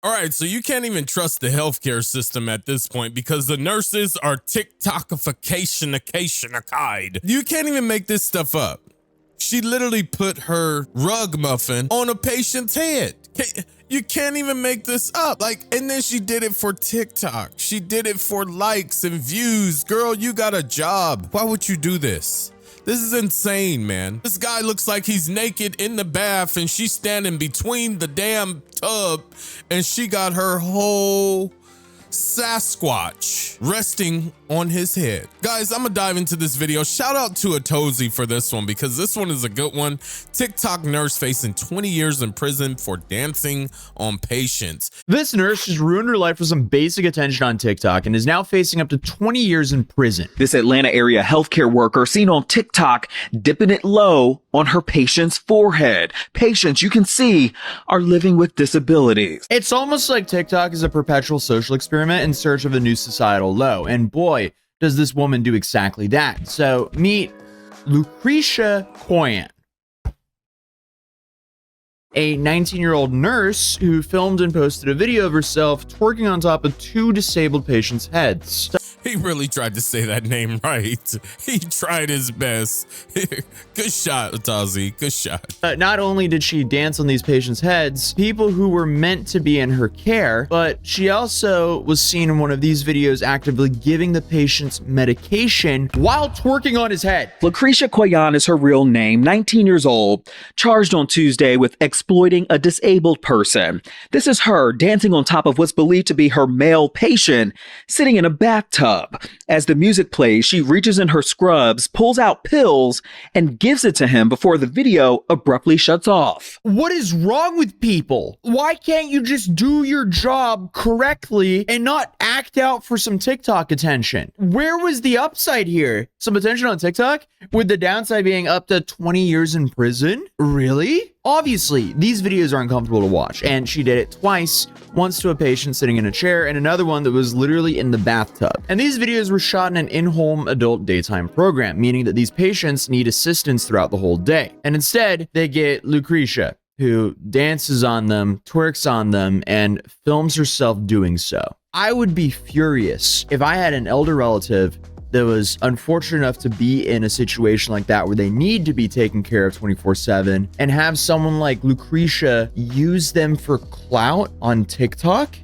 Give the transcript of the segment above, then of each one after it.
All right, so you can't even trust the healthcare system at this point because the nurses are TikTokification. You can't even make this stuff up. She literally put her rug muffin on a patient's head. You can't even make this up. And then she did it for TikTok. She did it for likes and views. Girl, you got a job. Why would you do this? This is insane, man. This guy looks like he's naked in the bath and she's standing between the damn tub and she got her whole Sasquatch resting on his head. Guys, I'm gonna dive into this video. Shout out to Atozy for this one because this one is a good one. TikTok nurse facing 20 years in prison for dancing on patients. This nurse just ruined her life for some basic attention on TikTok and is now facing up to 20 years in prison. This Atlanta area healthcare worker seen on TikTok dipping it low on her patient's forehead. Patients, you can see, are living with disabilities. It's almost like TikTok is a perpetual social experiment in search of a new societal low. And boy, does this woman do exactly that. So meet Lucretia Koyan, a 19-year-old nurse who filmed and posted a video of herself twerking on top of 2 disabled patients' heads. He really tried to say that name right. He tried his best. Good shot, Atozy. Good shot. Not only did she dance on these patients' heads, people who were meant to be in her care, but she also was seen in one of these videos actively giving the patient's medication while twerking on his head. Lucretia Koyan is her real name, 19 years old, charged on Tuesday with exploiting a disabled person. This is her dancing on top of what's believed to be her male patient, sitting in a bathtub. As the music plays, she reaches in her scrubs, pulls out pills, and gives it to him before the video abruptly shuts off. What is wrong with people? Why can't you just do your job correctly and not act out for some TikTok attention? Where was the upside here? Some attention on TikTok? With the downside being up to 20 years in prison? Really? Obviously, these videos are uncomfortable to watch, and she did it twice, once to a patient sitting in a chair and another one that was literally in the bathtub. And these videos were shot in an in-home adult daytime program, meaning that these patients need assistance throughout the whole day. And instead, they get Lucretia, who dances on them, twerks on them, and films herself doing so. I would be furious if I had an elder relative that was unfortunate enough to be in a situation like that where they need to be taken care of 24/7 and have someone like Lucretia use them for clout on TikTok.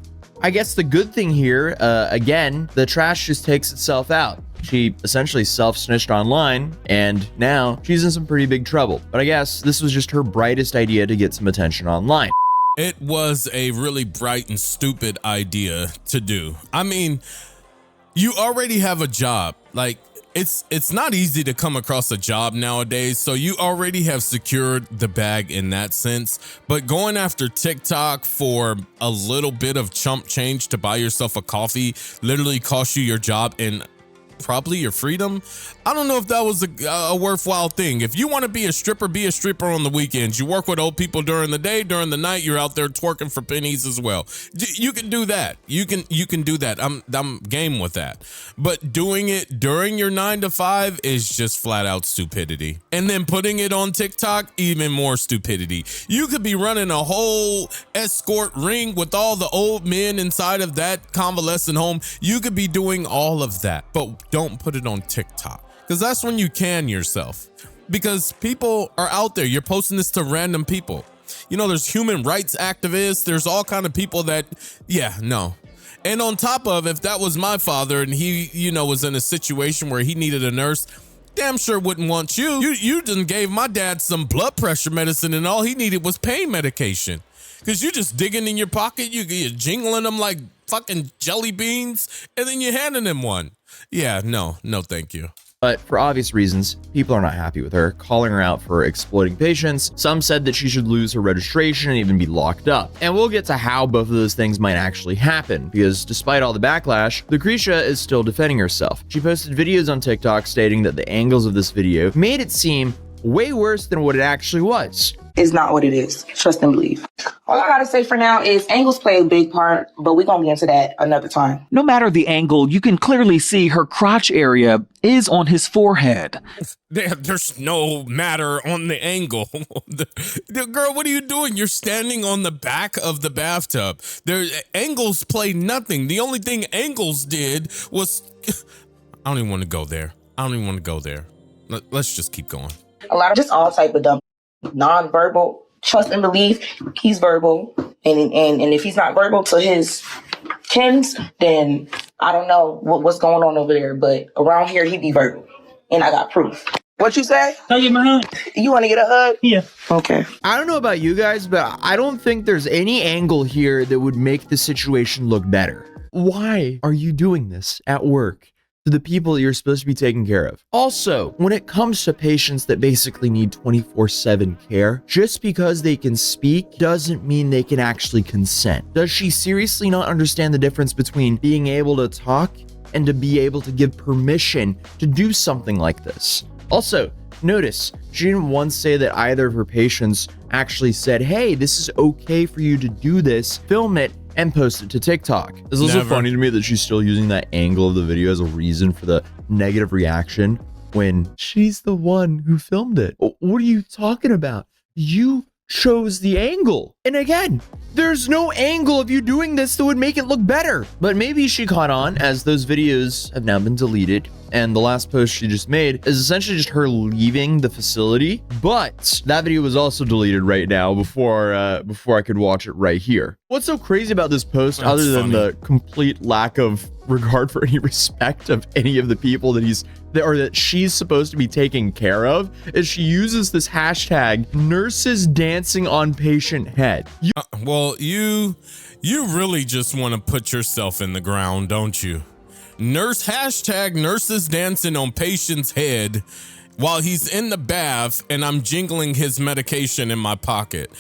I guess the good thing here, again, the trash just takes itself out. She essentially self-snitched online, and now she's in some pretty big trouble. But I guess this was just her brightest idea to get some attention online. It was a really bright and stupid idea to do. I mean, you already have a job. It's not easy to come across a job nowadays, so you already have secured the bag in that sense. But going after TikTok for a little bit of chump change to buy yourself a coffee literally cost you your job and probably your freedom. I don't know if that was a worthwhile thing. If you want to be a stripper on the weekends. You work with old people during the day, during the night, you're out there twerking for pennies as well. You can do that. You can do that. I'm game with that. But doing it during your 9 to 5 is just flat out stupidity. And then putting it on TikTok, even more stupidity. You could be running a whole escort ring with all the old men inside of that convalescent home. You could be doing all of that, but don't put it on TikTok, because that's when you can yourself, because people are out there. You're posting this to random people. You know, there's human rights activists. There's all kind of people that, yeah, no. And on top of, if that was my father and he, you know, was in a situation where he needed a nurse, damn sure wouldn't want you. You done gave my dad some blood pressure medicine and all he needed was pain medication. Because you're just digging in your pocket, you're jingling them like fucking jelly beans, and then you're handing him one. Yeah, no, thank you. But for obvious reasons, people are not happy with her, calling her out for exploiting patients. Some said that she should lose her registration and even be locked up. And we'll get to how both of those things might actually happen, because despite all the backlash, Lucretia is still defending herself. She posted videos on TikTok stating that the angles of this video made it seem way worse than what it actually was. is not what it is. Trust and believe. All I gotta say for now is angles play a big part, but we're gonna get into that another time. No matter the angle, you can clearly see her crotch area is on his forehead. There's no matter on the angle. Girl, what are you doing? You're standing on the back of the bathtub. Angles play nothing. The only thing angles did was... I don't even want to go there. Let's just keep going. A lot of just all type of dumb, non-verbal. Trust and believe he's verbal, and if he's not verbal to his kins, then I don't know what's going on over there. But around here, he be verbal, and I got proof. What you say? Can I get my hug? You want to get a hug? Yeah. Okay. I don't know about you guys, but I don't think there's any angle here that would make the situation look better. Why are you doing this at work to the people that you're supposed to be taking care of? Also, when it comes to patients that basically need 24/7 care, just because they can speak doesn't mean they can actually consent. Does she seriously not understand the difference between being able to talk and to be able to give permission to do something like this? Also, notice she didn't once say that either of her patients actually said, hey, this is okay for you to do this, film it, and post it to TikTok. It's also funny to me that she's still using that angle of the video as a reason for the negative reaction when she's the one who filmed it. What are you talking about? You chose the angle. And again, there's no angle of you doing this that would make it look better. But maybe she caught on, as those videos have now been deleted, and the last post she just made is essentially just her leaving the facility. But that video was also deleted right now before I could watch it right here. What's so crazy about this post, other than the complete lack of regard for any respect of any of the people that she's supposed to be taking care of, is she uses this hashtag nurses dancing on patient head. Well, you really just want to put yourself in the ground, don't you? Hashtag nurses dancing on patient's head while he's in the bath and I'm jingling his medication in my pocket.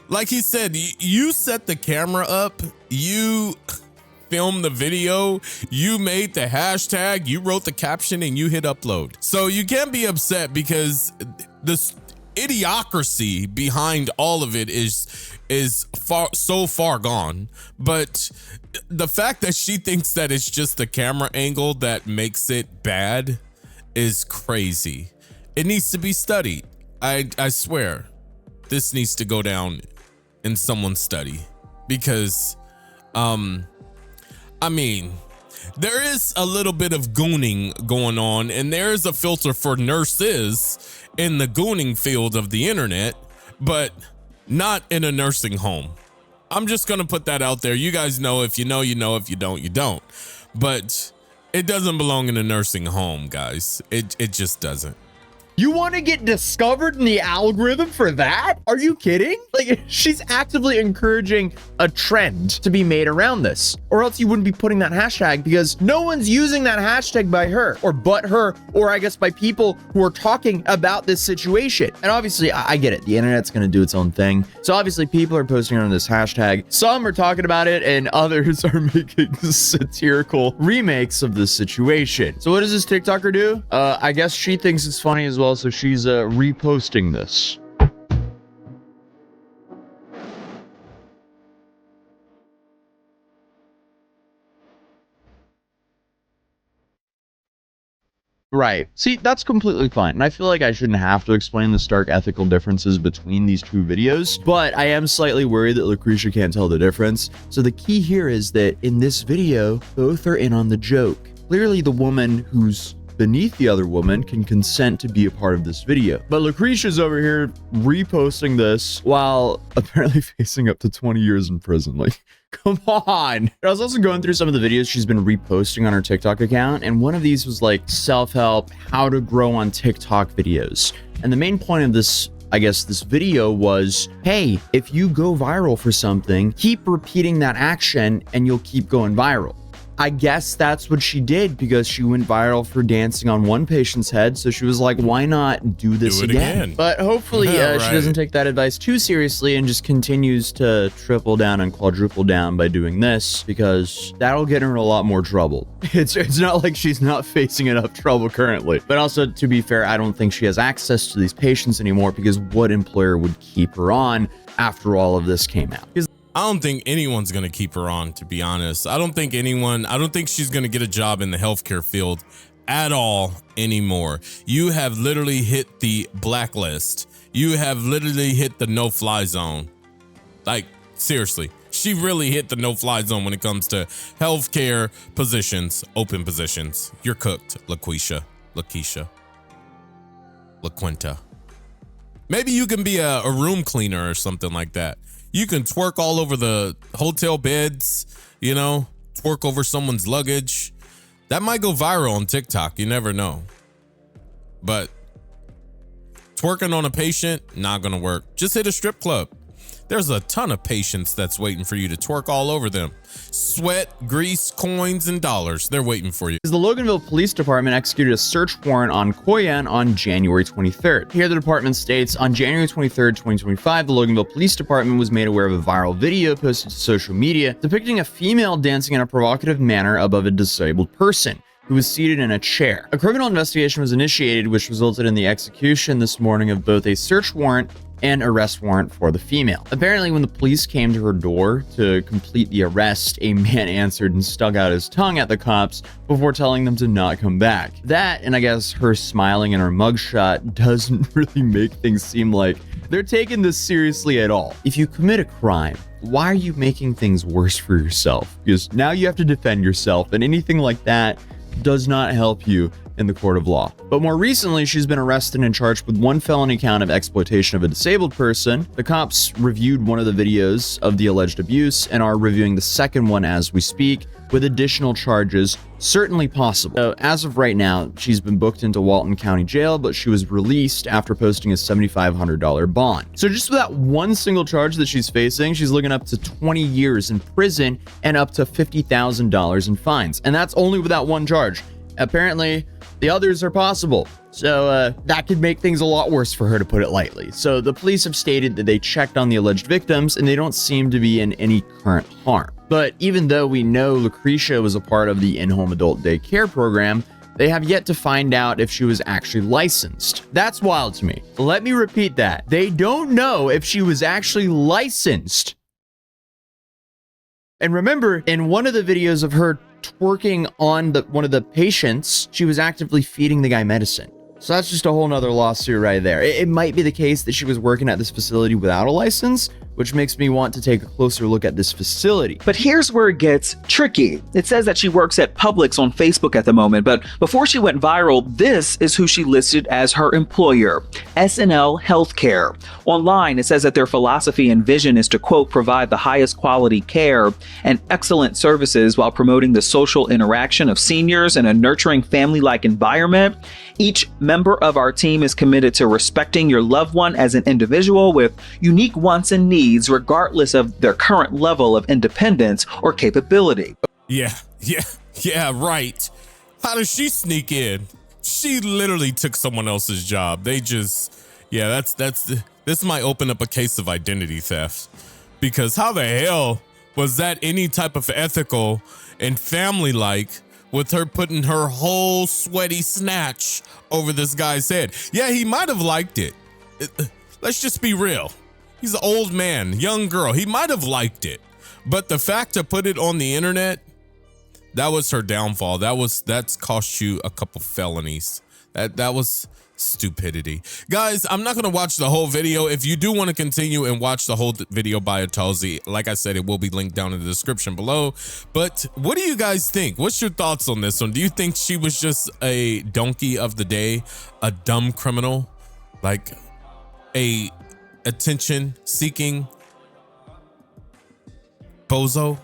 Like he said, you set the camera up, you filmed the video, you made the hashtag, you wrote the caption, and you hit upload. So you can't be upset because this idiocracy behind all of it is so far gone. But the fact that she thinks that it's just the camera angle that makes it bad is crazy. It needs to be studied. I swear this needs to go down in someone's study, because I mean, there is a little bit of gooning going on, and there is a filter for nurses in the gooning field of the internet, but not in a nursing home. I'm just gonna put that out there. You guys know. If you know, you know. If you don't, you don't. But it doesn't belong in a nursing home, guys. It just doesn't. You want to get discovered in the algorithm for that? Are you kidding? Like, she's actively encouraging a trend to be made around this, or else you wouldn't be putting that hashtag, because no one's using that hashtag by her, or but her, or I guess by people who are talking about this situation. And obviously, I get it. The internet's going to do its own thing. So obviously people are posting on this hashtag. Some are talking about it and others are making satirical remakes of this situation. So what does this TikToker do? I guess she thinks it's funny as well. So she's reposting this. Right. See, that's completely fine. And I feel like I shouldn't have to explain the stark ethical differences between these two videos, but I am slightly worried that Lucretia can't tell the difference. So the key here is that in this video, both are in on the joke. Clearly the woman who's beneath the other woman can consent to be a part of this video. But Lucretia's over here reposting this while apparently facing up to 20 years in prison. Like, come on. I was also going through some of the videos she's been reposting on her TikTok account, and one of these was like self-help, how to grow on TikTok videos. And the main point of this, I guess, this video was, hey, if you go viral for something, keep repeating that action and you'll keep going viral. I guess that's what she did because she went viral for dancing on one patient's head. So she was like, why not do this again? But hopefully she doesn't take that advice too seriously and just continues to triple down and quadruple down by doing this, because that'll get her in a lot more trouble. It's not like she's not facing enough trouble currently. But also, to be fair, I don't think she has access to these patients anymore, because what employer would keep her on after all of this came out? I don't think anyone's going to keep her on, to be honest. I don't think she's going to get a job in the healthcare field at all anymore. You have literally hit the blacklist. You have literally hit the no-fly zone. Like, seriously, she really hit the no-fly zone when it comes to healthcare positions, open positions. You're cooked, LaQuisha, LaQuinta. Maybe you can be a room cleaner or something like that. You can twerk all over the hotel beds, you know, twerk over someone's luggage. That might go viral on TikTok. You never know. But twerking on a patient, not going to work. Just hit a strip club. There's a ton of patients that's waiting for you to twerk all over them. Sweat, grease, coins, and dollars. They're waiting for you. The Loganville Police Department executed a search warrant on Koyan on January 23rd. Here the department states, on January 23rd, 2025, the Loganville Police Department was made aware of a viral video posted to social media depicting a female dancing in a provocative manner above a disabled person who was seated in a chair. A criminal investigation was initiated, which resulted in the execution this morning of both a search warrant and arrest warrant for the female. Apparently, when the police came to her door to complete the arrest, a man answered and stuck out his tongue at the cops before telling them to not come back. That, and I guess her smiling in her mugshot, doesn't really make things seem like they're taking this seriously at all. If you commit a crime, why are you making things worse for yourself? Because now you have to defend yourself, and anything like that does not help you in the court of law. But more recently, she's been arrested and charged with one felony count of exploitation of a disabled person. The cops reviewed one of the videos of the alleged abuse and are reviewing the second one as we speak, with additional charges certainly possible. So as of right now, she's been booked into Walton County Jail, but she was released after posting a $7,500 bond. So just with that one single charge that she's facing, she's looking up to 20 years in prison and up to $50,000 in fines. And that's only with that one charge. Apparently, the others are possible. So that could make things a lot worse for her, to put it lightly. So the police have stated that they checked on the alleged victims and they don't seem to be in any current harm. But even though we know Lucretia was a part of the in-home adult day care program, they have yet to find out if she was actually licensed. That's wild to me. Let me repeat that. They don't know if she was actually licensed. And remember, in one of the videos of her twerking on one of the patients, she was actively feeding the guy medicine. So that's just a whole nother lawsuit right there. It might be the case that she was working at this facility without a license, which makes me want to take a closer look at this facility. But here's where it gets tricky. It says that she works at Publix on Facebook at the moment, but before she went viral, this is who she listed as her employer, SNL Healthcare. Online, it says that their philosophy and vision is to, quote, provide the highest quality care and excellent services while promoting the social interaction of seniors in a nurturing family-like environment. Each member of our team is committed to respecting your loved one as an individual with unique wants and needs, regardless of their current level of independence or capability. Yeah, right. How does she sneak in? She literally took someone else's job. This might open up a case of identity theft, because how the hell was that any type of ethical and family-like with her putting her whole sweaty snatch over this guy's head? Yeah, he might have liked it. Let's just be real. He's an old man, young girl. He might have liked it. But the fact to put it on the internet, that was her downfall. That's cost you a couple felonies. That was stupidity. Guys, I'm not going to watch the whole video. If you do want to continue and watch the whole video by Atalzi, like I said, it will be linked down in the description below. But what do you guys think? What's your thoughts on this one? Do you think she was just a donkey of the day, a dumb criminal, like a attention-seeking bozo?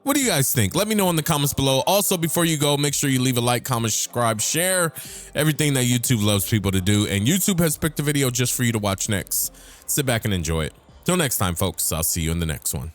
What do you guys think? Let me know in the comments below. Also, before you go, make sure you leave a like, comment, subscribe, share, everything that YouTube loves people to do. And YouTube has picked a video just for you to watch next. Sit back and enjoy it. Till next time, folks, I'll see you in the next one.